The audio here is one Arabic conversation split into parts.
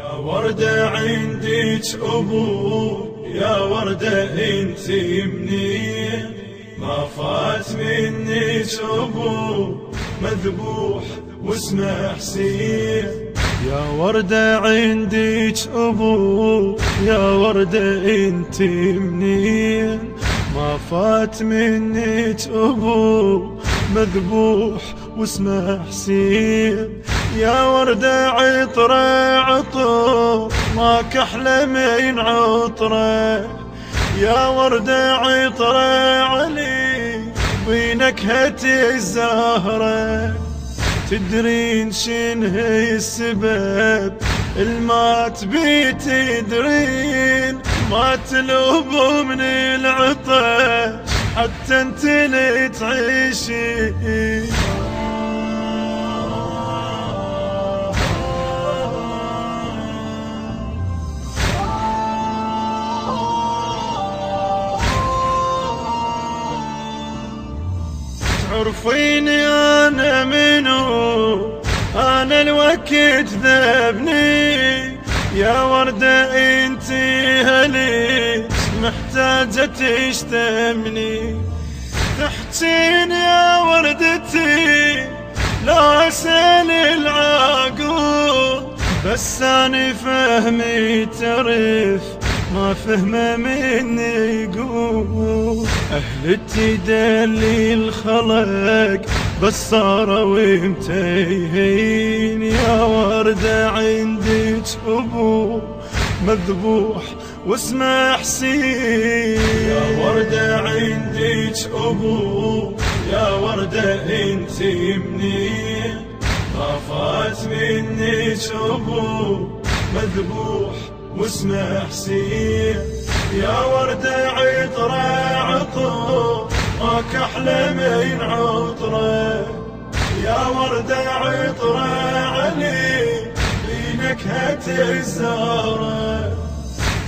يا وردة عندك أبو، يا وردة انتي منين، ما فات منك أبو مذبوح واسمه حسين. يا وردة عندك أبو، يا وردة انتي منين، ما فات منك أبو مذبوح واسمه حسين. يا وردة عطرة عطر ما كحلة من عطرة، يا وردة عطرة علي بنكهة الزهرة. تدرين شنه السبب الما تبي تدرين، ما تلوب من العطش حتى انت اللي تعيشين. تعرفيني أنا منو، أنا الوقت ذبني. يا وردة انتي هليش محتاجة تشتمني، تحجين يا وردتي لا أسأل العقول، بس أنا فهمي تعرف ما فهمه مني يقول. أهل التدلي الخلق بس صاروا متيهين. يا وردة عندك أبو مذبوح واسمه حسين. يا وردة عندك أبو، يا وردة انتي منين، ما فات منك أبو مذبوح واسمه حسين. يا وردة عطرة عطر ما كحلة من عطرة، يا وردة عطرة علي بنكهة الزهرة.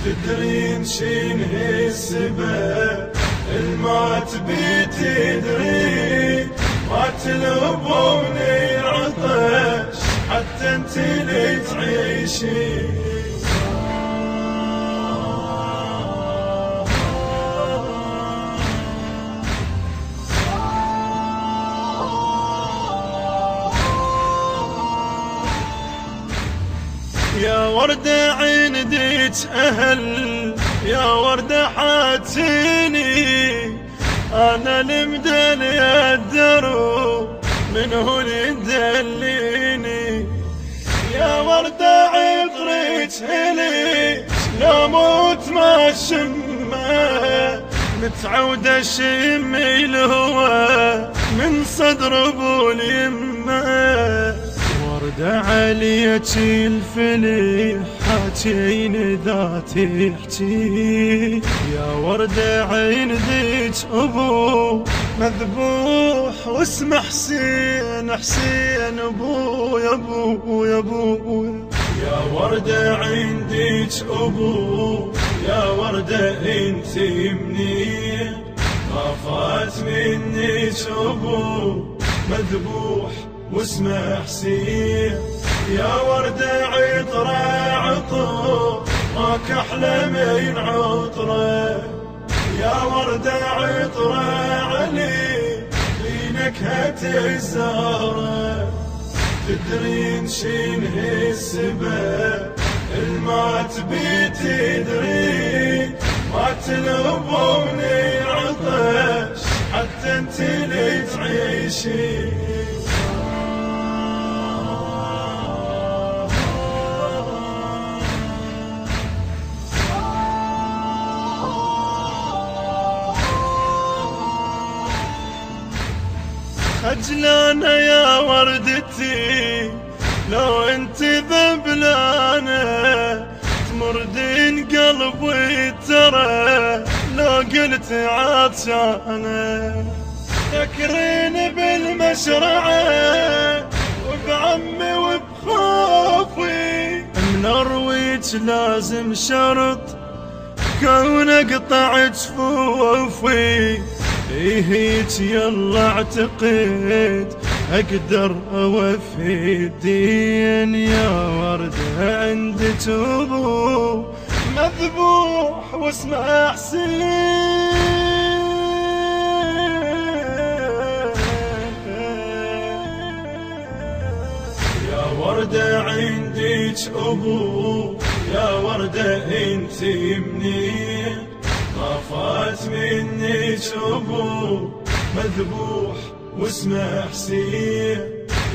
تدرين شنه السبب الما تبي تدرين، ما تلوب من العطش حتى انت اللي تعيشين. يا وردة عندك أهل، يا وردة حاتيني، أنا المدلي الدرو منه يدليني. يا وردة عطرك هليش لا موت ما شمه، متعودة شمي الهوى من صدر ابو اليمه. وردة عليك الفليح حاجين ذاتي احجي. يا وردة عندك أبو مذبوح واسمه حسين. حسين أبو يا أبو يا أبو. يا وردة عندك أبو، يا وردة انتي منين، ما فات منك أبو مذبوح واسمه حسين. يا وردة عطرة عطر ما كحلة من عطرة، يا وردة عطرة علي بنكهة الزهرة. تدرين شنه السبب الما تبي تدرين، ما تلوب من العطش حتى انت اللي تعيشين. خجلانة يا وردتي لو انت ذبلانة، تمردين قلبي ترى لو قلت عطشانة. تذكرين بالمشرعة وبعمي وبخوفي، من ارويج لازم شرط كون اقطع جفوفي. هيك يلا اعتقد أقدر أوفي الدين يا وردة عندك أبو مذبوح واسمه حسين. يا وردة عندك أبو يا وردة انت منين ما فات منك أبو مذبوح واسمه حسين.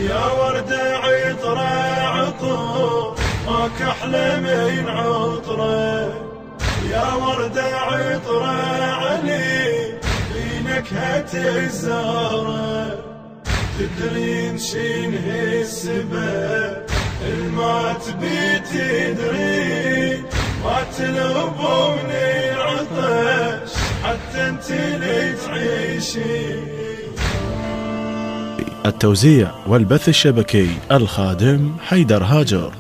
يا وردة عطرة عطر ماك أحلى من عطرة. يا وردة عطرة علي بنكهة الزهرة. تدرين شنه السبب الما تبي تدرين ما تلومون العطش حتى انت اللي تعيشين. التوزيع والبث الشبكي الخادم حيدر هاجر.